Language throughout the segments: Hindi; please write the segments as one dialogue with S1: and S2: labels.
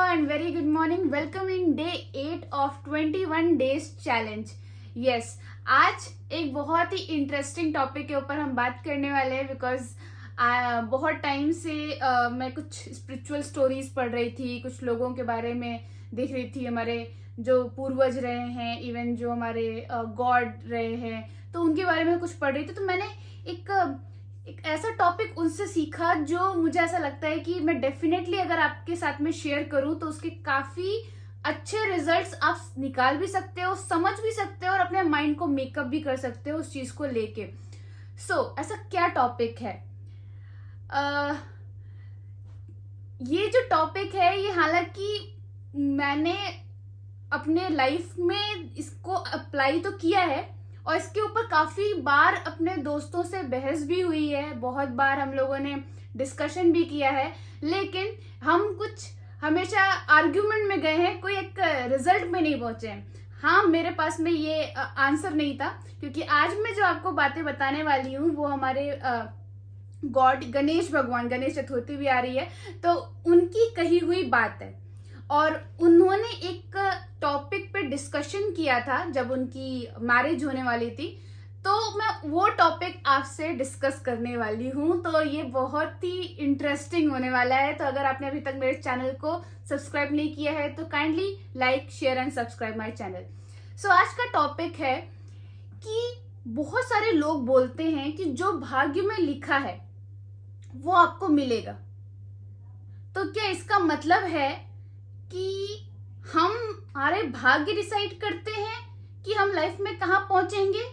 S1: and very good morning. Welcome in day 8 of 21 days challenge. Yes, आज एक बहुत ही इंटरेस्टिंग टॉपिक के ऊपर हम बात करने वाले हैं बिकॉज बहुत टाइम से मैं कुछ स्पिरिचुअल स्टोरीज पढ़ रही थी, कुछ लोगों के बारे में देख रही थी, हमारे जो पूर्वज रहे हैं, इवन जो हमारे गॉड रहे हैं, तो उनके बारे में कुछ पढ़ रही थी। तो मैंने एक ऐसा टॉपिक उनसे सीखा जो मुझे ऐसा लगता है कि मैं डेफिनेटली अगर आपके साथ में शेयर करूं तो उसके काफी अच्छे रिजल्ट्स आप निकाल भी सकते हो, समझ भी सकते हो और अपने माइंड को मेकअप भी कर सकते हो उस चीज को लेके। ऐसा क्या टॉपिक है? ये जो टॉपिक है ये हालांकि मैंने अपने लाइफ में इसको अप्लाई तो किया है और इसके ऊपर काफी बार अपने दोस्तों से बहस भी हुई है, बहुत बार हम लोगों ने डिस्कशन भी किया है, लेकिन हम कुछ हमेशा आर्ग्यूमेंट में गए हैं, कोई एक रिजल्ट में नहीं पहुंचे हैं। हाँ, मेरे पास में ये आंसर नहीं था, क्योंकि आज मैं जो आपको बातें बताने वाली हूँ वो हमारे गॉड गणेश भगवान, गणेश चतुर्थी भी आ रही है, तो उनकी कही हुई बात है। और उन्होंने एक टॉपिक पे डिस्कशन किया था जब उनकी मैरिज होने वाली थी, तो मैं वो टॉपिक आपसे डिस्कस करने वाली हूँ। तो ये बहुत ही इंटरेस्टिंग होने वाला है। तो अगर आपने अभी तक मेरे चैनल को सब्सक्राइब नहीं किया है तो kindly like, share and subscribe my channel. आज का टॉपिक है कि बहुत सारे लोग बोलते हैं कि जो भाग्य में लिखा है वो आपको मिलेगा। तो क्या इसका मतलब है कि हम हमारे भाग्य डिसाइड करते हैं कि हम लाइफ में कहां पहुंचेंगे,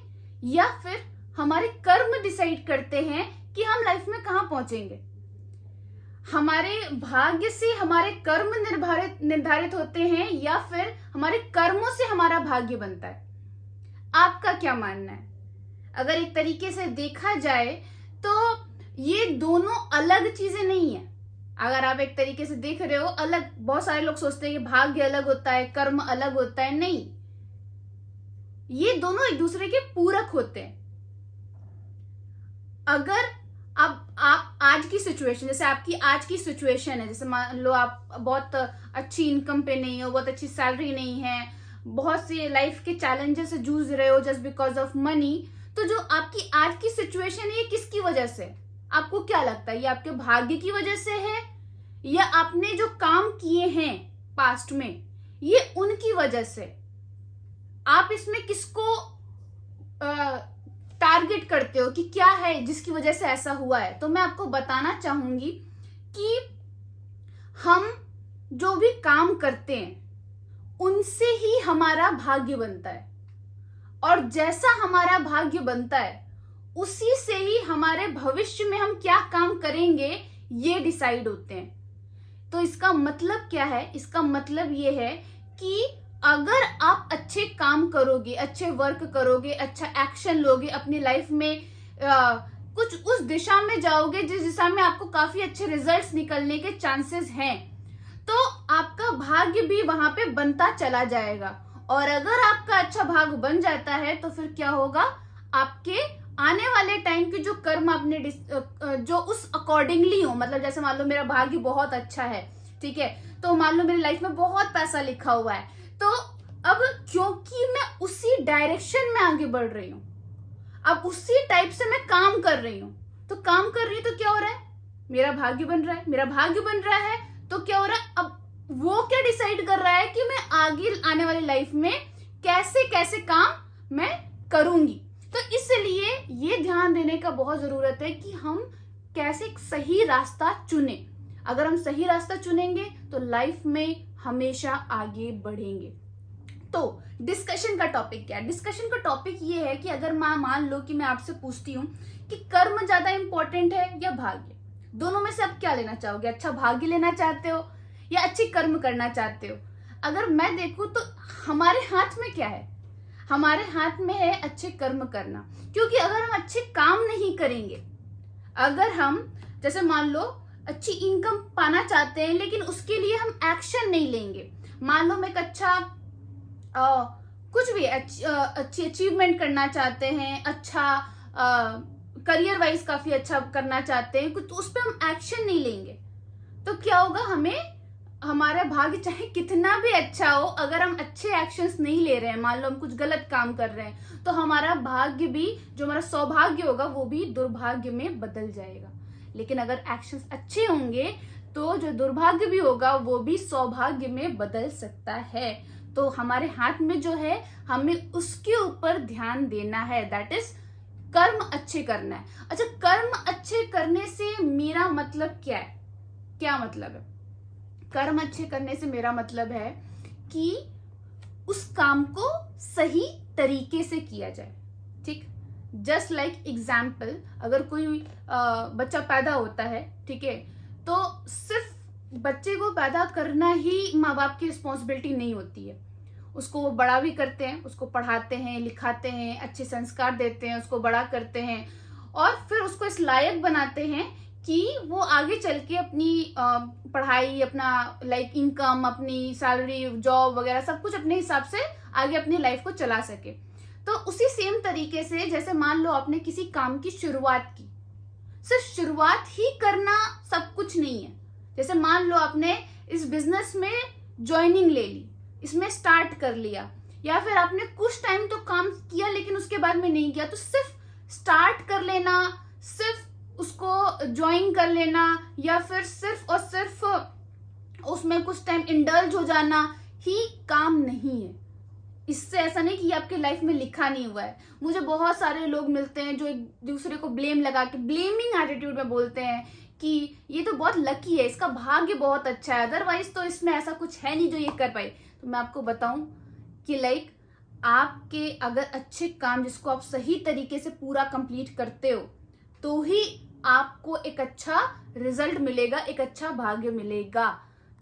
S1: या फिर हमारे कर्म डिसाइड करते हैं कि हम लाइफ में कहां पहुंचेंगे? हमारे भाग्य से हमारे कर्म निर्धारित होते हैं या फिर हमारे कर्मों से हमारा भाग्य बनता है? आपका क्या मानना है? अगर एक तरीके से देखा जाए तो ये दोनों अलग चीजें नहीं है। अगर आप एक तरीके से देख रहे हो अलग, बहुत सारे लोग सोचते हैं कि भाग्य अलग होता है, कर्म अलग होता है। नहीं, ये दोनों एक दूसरे के पूरक होते हैं। अगर आप आज की सिचुएशन, जैसे आपकी आज की सिचुएशन है, जैसे मान लो आप बहुत अच्छी इनकम पे नहीं हो, बहुत अच्छी सैलरी नहीं है, बहुत सी लाइफ के चैलेंजेस से जूझ रहे हो जस्ट बिकॉज ऑफ मनी, तो जो आपकी आज की सिचुएशन है ये किसकी वजह से? आपको क्या लगता है ये आपके भाग्य की वजह से है, या आपने जो काम किए हैं पास्ट में ये उनकी वजह से? आप इसमें किसको टारगेट करते हो कि क्या है जिसकी वजह से ऐसा हुआ है? तो मैं आपको बताना चाहूंगी कि हम जो भी काम करते हैं उनसे ही हमारा भाग्य बनता है, और जैसा हमारा भाग्य बनता है उसी से ही हमारे भविष्य में हम क्या काम करेंगे ये डिसाइड होते हैं। तो इसका मतलब क्या है? इसका मतलब ये है कि अगर आप अच्छे काम करोगे, अच्छे वर्क करोगे, अच्छा एक्शन लोगे अपनी लाइफ में, कुछ उस दिशा में जाओगे जिस दिशा में आपको काफी अच्छे रिजल्ट्स निकलने के चांसेस हैं, तो आपका भाग्य भी वहां पे बनता चला जाएगा। और अगर आपका अच्छा भाग्य बन जाता है तो फिर क्या होगा? आपके आने वाले टाइम के जो कर्म आपने जो उस अकॉर्डिंगली हो, मतलब जैसे मान लो मेरा भाग्य बहुत अच्छा है, ठीक है, तो मान लो मेरी लाइफ में बहुत पैसा लिखा हुआ है, तो अब क्योंकि मैं उसी डायरेक्शन में आगे बढ़ रही हूं, अब उसी टाइप से मैं काम कर रही हूं, तो काम कर रही हूं तो क्या हो रहा है? मेरा भाग्य बन रहा है। मेरा भाग्य बन रहा है तो क्या हो रहा है? अब वो क्या डिसाइड कर रहा है कि मैं आगे आने वाली लाइफ में कैसे कैसे काम मैं करूंगी। तो इसलिए ये ध्यान देने का बहुत जरूरत है कि हम कैसे एक सही रास्ता चुने। अगर हम सही रास्ता चुनेंगे तो लाइफ में हमेशा आगे बढ़ेंगे। तो डिस्कशन का टॉपिक क्या है? डिस्कशन का टॉपिक ये है कि अगर मान लो कि मैं आपसे पूछती हूँ कि कर्म ज्यादा इंपॉर्टेंट है या भाग्य, दोनों में से आप क्या लेना चाहोगे? अच्छा भाग्य लेना चाहते हो या अच्छी कर्म करना चाहते हो? अगर मैं देखूं तो हमारे हाथ में क्या है? हमारे हाथ में है अच्छे कर्म करना, क्योंकि अगर हम अच्छे काम नहीं करेंगे, अगर हम जैसे मान लो अच्छी इनकम पाना चाहते हैं लेकिन उसके लिए हम एक्शन नहीं लेंगे, मान लो मैं एक अच्छा कुछ भी अच्छी अचीवमेंट करना चाहते हैं, अच्छा करियर वाइज काफी अच्छा करना चाहते हैं कुछ, तो उस पर हम एक्शन नहीं लेंगे, तो क्या होगा? हमें हमारा भाग्य चाहे कितना भी अच्छा हो, अगर हम अच्छे एक्शंस नहीं ले रहे हैं, मान लो हम कुछ गलत काम कर रहे हैं, तो हमारा भाग्य भी, जो हमारा सौभाग्य होगा वो भी दुर्भाग्य में बदल जाएगा। लेकिन अगर एक्शंस अच्छे होंगे तो जो दुर्भाग्य भी होगा वो भी सौभाग्य में बदल सकता है। तो हमारे हाथ में जो है, हमें उसके ऊपर ध्यान देना है, दैट इज कर्म अच्छे करना है। अच्छा, कर्म अच्छे करने से मेरा मतलब क्या है? क्या मतलब है कर्म अच्छे करने से? मेरा मतलब है कि उस काम को सही तरीके से किया जाए। ठीक, जस्ट लाइक एग्जाम्पल, अगर कोई बच्चा पैदा होता है, ठीक है, तो सिर्फ बच्चे को पैदा करना ही माँ बाप की रिस्पॉन्सिबिलिटी नहीं होती है। उसको वो बड़ा भी करते हैं, उसको पढ़ाते हैं, लिखाते हैं, अच्छे संस्कार देते हैं, उसको बड़ा करते हैं और फिर उसको इस लायक बनाते हैं कि वो आगे चल के अपनी पढ़ाई, अपना लाइक इनकम, अपनी सैलरी, जॉब वगैरह सब कुछ अपने हिसाब से आगे अपनी लाइफ को चला सके। तो उसी सेम तरीके से, जैसे मान लो आपने किसी काम की शुरुआत की, सिर्फ शुरुआत ही करना सब कुछ नहीं है। जैसे मान लो आपने इस बिजनेस में ज्वाइनिंग ले ली, इसमें स्टार्ट कर लिया, या फिर आपने कुछ टाइम तो काम किया लेकिन उसके बाद में नहीं किया, तो सिर्फ स्टार्ट कर लेना, सिर्फ उसको ज्वाइन कर लेना, या फिर सिर्फ और सिर्फ उसमें कुछ टाइम इंडल्ज हो जाना ही काम नहीं है। इससे ऐसा नहीं कि आपके लाइफ में लिखा नहीं हुआ है। मुझे बहुत सारे लोग मिलते हैं जो एक दूसरे को ब्लेम लगा के, ब्लेमिंग एटीट्यूड में बोलते हैं कि ये तो बहुत लकी है, इसका भाग्य बहुत अच्छा है, अदरवाइज तो इसमें ऐसा कुछ है नहीं जो ये कर पाए। तो मैं आपको बताऊं कि लाइक आपके अगर अच्छे काम जिसको आप सही तरीके से पूरा कंप्लीट करते हो तो ही आपको एक अच्छा रिजल्ट मिलेगा, एक अच्छा भाग्य मिलेगा।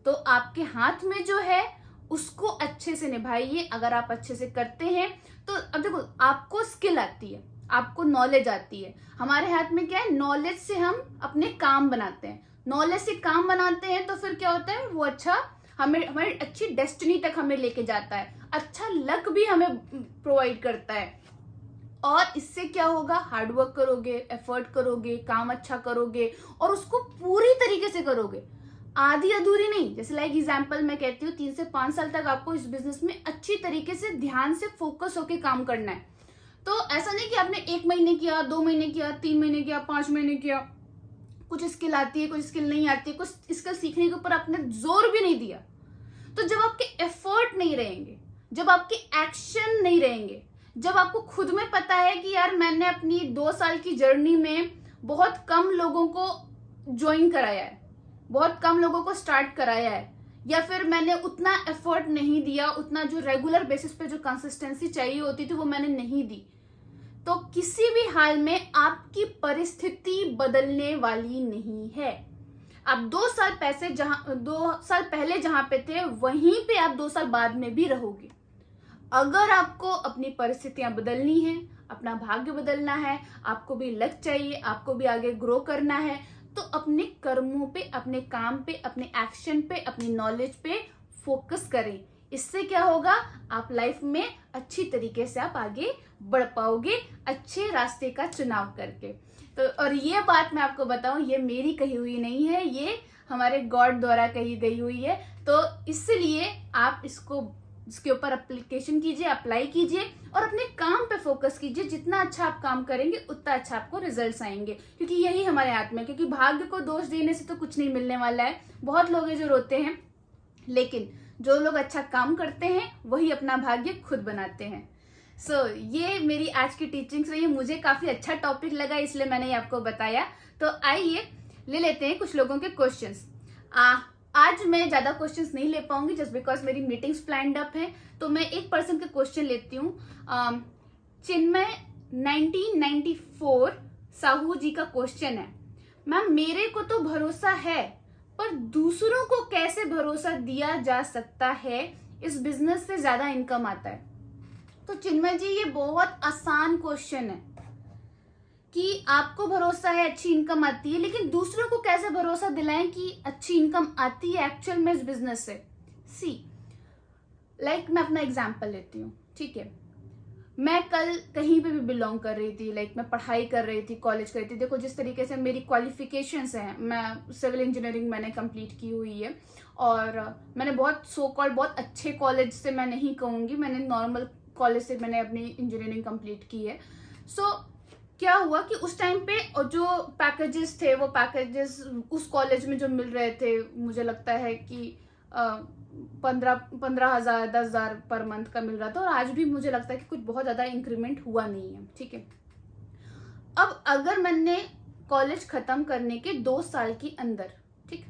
S1: तो आपके हाथ में जो है उसको अच्छे से निभाइए। अगर आप अच्छे से करते हैं तो अब देखो, आपको स्किल आती है, आपको नॉलेज आती है। हमारे हाथ में क्या है? नॉलेज से हम अपने काम बनाते हैं, नॉलेज से काम बनाते हैं तो फिर क्या होता है, वो अच्छा हमें, हमारी अच्छी डेस्टिनी तक हमें लेके जाता है, अच्छा लक भी हमें प्रोवाइड करता है। और इससे क्या होगा? हार्डवर्क करोगे, एफर्ट करोगे, काम अच्छा करोगे और उसको पूरी तरीके से करोगे, आधी अधूरी नहीं। जैसे लाइक एग्जांपल मैं कहती हूँ, 3 से 5 साल तक आपको इस बिजनेस में अच्छी तरीके से ध्यान से फोकस होके काम करना है। तो ऐसा नहीं कि आपने 1 महीने किया, 2 महीने किया, 3 महीने किया, 5 महीने किया, कुछ स्किल आती है, कुछ स्किल नहीं आती है, कुछ स्किल सीखने के ऊपर आपने जोर भी नहीं दिया। तो जब आपके एफर्ट नहीं रहेंगे, जब आपके एक्शन नहीं रहेंगे, जब आपको खुद में पता है कि यार मैंने अपनी 2 साल की जर्नी में बहुत कम लोगों को ज्वाइन कराया है, बहुत कम लोगों को स्टार्ट कराया है, या फिर मैंने उतना एफर्ट नहीं दिया, उतना जो रेगुलर बेसिस पे जो कंसिस्टेंसी चाहिए होती थी वो मैंने नहीं दी, तो किसी भी हाल में आपकी परिस्थिति बदलने वाली नहीं है। आप 2 साल पहले जहां पे थे वहीं पे आप 2 साल बाद में भी रहोगे। अगर आपको अपनी परिस्थितियां बदलनी है, अपना भाग्य बदलना है, आपको भी लक चाहिए, आपको भी आगे ग्रो करना है, तो अपने कर्मों पे, अपने काम पे, अपने एक्शन पे, अपनी नॉलेज पे फोकस करें। इससे क्या होगा? आप लाइफ में अच्छी तरीके से आप आगे बढ़ पाओगे, अच्छे रास्ते का चुनाव करके। तो और ये बात मैं आपको बताऊं, ये मेरी कही हुई नहीं है, ये हमारे गॉड द्वारा कही गई हुई है। तो इसलिए आप इसके ऊपर एप्लीकेशन कीजिए, अप्लाई कीजिए और अपने काम पे फोकस कीजिए। जितना अच्छा आप काम करेंगे उतना अच्छा आपको रिजल्ट्स आएंगे, क्योंकि यही हमारे हाथ में। क्योंकि भाग्य को दोष देने से तो कुछ नहीं मिलने वाला है। बहुत लोग हैं जो रोते हैं, लेकिन जो लोग अच्छा काम करते हैं वही अपना भाग्य खुद बनाते हैं। सो ये मेरी आज की टीचिंग्स रही। मुझे काफी अच्छा टॉपिक लगा, इसलिए मैंने ये आपको बताया। तो आइए ले लेते हैं कुछ लोगों के क्वेश्चंस। आज मैं ज्यादा क्वेश्चंस नहीं ले पाऊंगी जस्ट बिकॉज मेरी मीटिंग्स प्लान्ड अप है। तो मैं एक पर्सन के क्वेश्चन लेती हूँ। चिन्मय 1994 साहू जी का क्वेश्चन है, मैम मेरे को तो भरोसा है पर दूसरों को कैसे भरोसा दिया जा सकता है, इस बिजनेस से ज्यादा इनकम आता है। तो चिन्मय जी ये बहुत आसान क्वेश्चन है कि आपको भरोसा है, अच्छी इनकम आती है, लेकिन दूसरों को कैसे भरोसा दिलाएं कि अच्छी इनकम आती है एक्चुअल में इस बिजनेस से। सी लाइक मैं अपना एग्जांपल लेती हूँ, ठीक है। मैं कल कहीं पे भी बिलोंग कर रही थी, लाइक मैं पढ़ाई कर रही थी, कॉलेज कर रही थी। देखो जिस तरीके से मेरी क्वालिफिकेशंस हैं, मैं सिविल इंजीनियरिंग मैंने कंप्लीट की हुई है, और मैंने बहुत सो कॉल्ड बहुत अच्छे कॉलेज से मैं नहीं कहूँगी, मैंने नॉर्मल कॉलेज से मैंने अपनी इंजीनियरिंग कंप्लीट की है। सो क्या हुआ कि उस टाइम पे जो पैकेजेस थे, वो पैकेजेस उस कॉलेज में जो मिल रहे थे, मुझे लगता है कि 15,000 10,000 पर मंथ का मिल रहा था, और आज भी मुझे लगता है कि कुछ बहुत ज़्यादा इंक्रीमेंट हुआ नहीं है। ठीक है, अब अगर मैंने कॉलेज खत्म करने के 2 साल के अंदर, ठीक,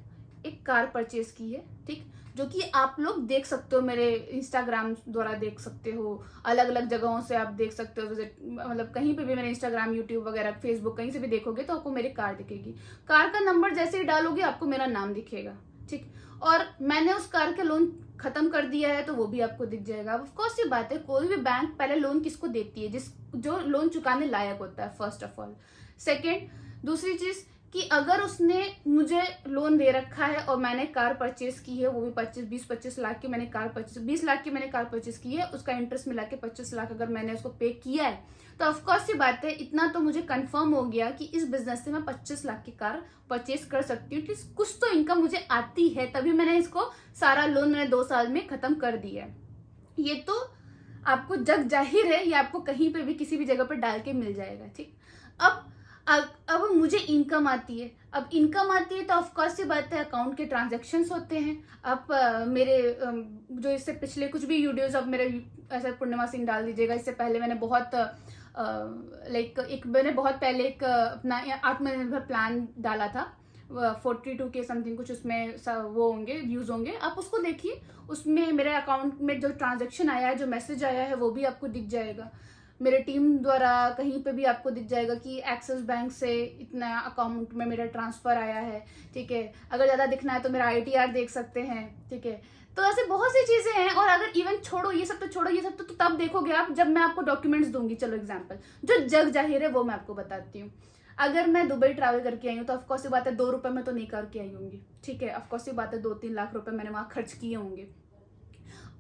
S1: एक कार परचेज की है, ठीक, जो कि आप लोग देख सकते हो, मेरे इंस्टाग्राम द्वारा देख सकते हो, अलग अलग जगहों से आप देख सकते हो, विजिट मतलब कहीं पे भी मेरे इंस्टाग्राम, यूट्यूब वगैरह, फेसबुक कहीं से भी देखोगे तो आपको मेरी कार दिखेगी। कार का नंबर जैसे ही डालोगे आपको मेरा नाम दिखेगा, ठीक, और मैंने उस कार के लोन खत्म कर दिया है तो वो भी आपको दिख जाएगा। ऑफ कोर्स ये बात है, कोई भी बैंक पहले लोन किसको देती है? जो लोन चुकाने लायक होता है, फर्स्ट ऑफ ऑल। सेकेंड, दूसरी चीज कि अगर उसने मुझे लोन दे रखा है और मैंने कार परचेज की है, वो भी 25 लाख की मैंने कार परचेज, 20 लाख की मैंने कार परचेज की है, उसका इंटरेस्ट मिला के 25 लाख अगर मैंने उसको पे किया है, तो ऑफकोर्स ये बात है, इतना तो मुझे कंफर्म हो गया कि इस बिजनेस से मैं 25 लाख की कार परचेज कर सकती हूँ। कुछ तो इनकम मुझे आती है, तभी मैंने इसको सारा लोन मैंने 2 साल में खत्म कर दिया है। ये तो आपको जग जाहिर है, ये आपको कहीं पे भी किसी भी जगह पर डाल के मिल जाएगा। ठीक, अब मुझे इनकम आती है, अब इनकम आती है तो ऑफकोर्स ये बात है, अकाउंट के ट्रांजैक्शंस होते हैं। अब मेरे जो इससे पिछले कुछ भी वीडियोस अब मेरे ऐसा पूर्णिमा सिंह डाल दीजिएगा, इससे पहले मैंने बहुत मैंने बहुत पहले एक अपना आत्मनिर्भर प्लान डाला था, 42 के समथिंग कुछ उसमें वो होंगे, व्यूज होंगे, आप उसको देखिए, उसमें मेरे अकाउंट में जो ट्रांजैक्शन आया है, जो मैसेज आया है, वो भी आपको दिख जाएगा। मेरे टीम द्वारा कहीं पे भी आपको दिख जाएगा कि एक्सिस बैंक से इतना अकाउंट में मेरा ट्रांसफर आया है। ठीक है, अगर ज़्यादा दिखना है तो मेरा ITR देख सकते हैं। ठीक है, तो ऐसे बहुत सी चीज़ें हैं। और अगर इवन छोड़ो ये सब, तो छोड़ो ये सब, तो तब देखोगे आप जब मैं आपको डॉक्यूमेंट्स दूंगी। चलो एग्जाम्पल जो जग जाहिर है वो मैं आपको बताती हूँ। अगर मैं दुबई ट्रैवल करके आई हूँ तो ऑफकोर्स ये बात है 2 रुपए में तो नहीं करके आई होंगी। ठीक है, ऑफकोर्स ये बात है 2-3 लाख रुपए मैंने वहां खर्च किए होंगे।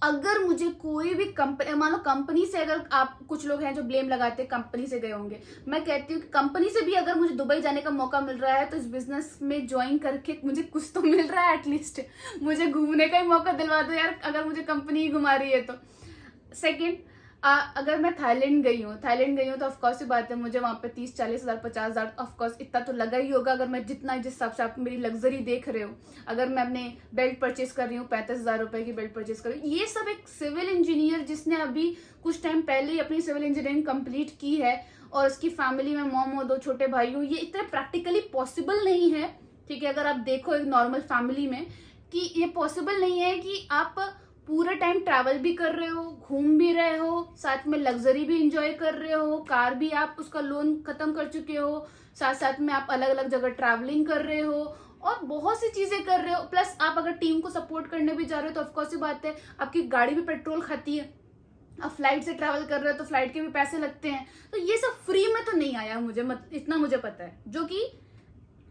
S1: अगर मुझे कोई भी कंपनी, मान लो कंपनी से, अगर आप कुछ लोग हैं जो ब्लेम लगाते हैं कंपनी से गए होंगे, मैं कहती हूँ कि कंपनी से भी अगर मुझे दुबई जाने का मौका मिल रहा है तो इस बिजनेस में ज्वाइन करके मुझे कुछ तो मिल रहा है, एटलीस्ट मुझे घूमने का ही मौका दिलवा दो यार, अगर मुझे कंपनी ही घुमा रही है तो। सेकेंड, अगर मैं थाईलैंड गई हूँ तो ऑफकोर्स ये बात है, मुझे वहाँ पे 30-40 हज़ार 50 हज़ार ऑफकोर्स इतना तो लगा ही होगा। अगर मैं जितना, जिस हिसाब से आप मेरी लग्जरी देख रहे हो, अगर मैं अपने बेल्ट परचेज कर रही हूँ 35,000 रुपए की बेल्ट परचेज कर रही हूँ, ये सब एक सिविल इंजीनियर जिसने अभी कुछ टाइम पहले ही अपनी सिविल इंजीनियरिंग कंप्लीट की है और उसकी फैमिली में मॉम हो, 2 छोटे भाई हो, ये इतना प्रैक्टिकली पॉसिबल नहीं है। ठीक है, अगर आप देखो एक नॉर्मल फैमिली में, कि ये पॉसिबल नहीं है कि आप पूरे टाइम ट्रैवल भी कर रहे हो, घूम भी रहे हो, साथ में लग्जरी भी इंजॉय कर रहे हो, कार भी आप उसका लोन खत्म कर चुके हो, साथ साथ में आप अलग अलग जगह ट्रैवलिंग कर रहे हो और बहुत सी चीजें कर रहे हो। प्लस आप अगर टीम को सपोर्ट करने भी जा रहे हो तो ऑफकोर्स ये बात है, आपकी गाड़ी भी पेट्रोल खाती है। आप फ्लाइट से ट्रैवल कर रहे हो तो फ्लाइट के भी पैसे लगते हैं। तो ये सब फ्री में तो नहीं आया मुझे, इतना मुझे पता है, जो कि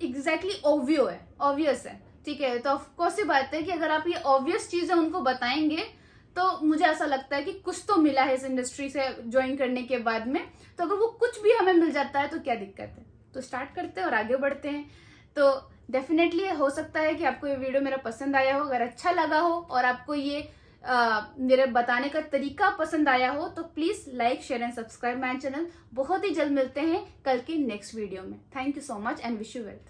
S1: एग्जैक्टली ऑब्वियस है। ठीक है, तो ऑफकोर्स ये बात है कि अगर आप ये ऑब्वियस चीजें उनको बताएंगे तो मुझे ऐसा लगता है कि कुछ तो मिला है इस इंडस्ट्री से ज्वाइन करने के बाद में। तो अगर वो कुछ भी हमें मिल जाता है तो क्या दिक्कत है, तो स्टार्ट करते हैं और आगे बढ़ते हैं। तो डेफिनेटली हो सकता है कि आपको ये वीडियो मेरा पसंद आया हो, अगर अच्छा लगा हो और आपको ये मेरे बताने का तरीका पसंद आया हो तो please like, share and subscribe my channel. बहुत ही जल्द मिलते हैं कल के नेक्स्ट वीडियो में। Thank you so much and wish you wealth.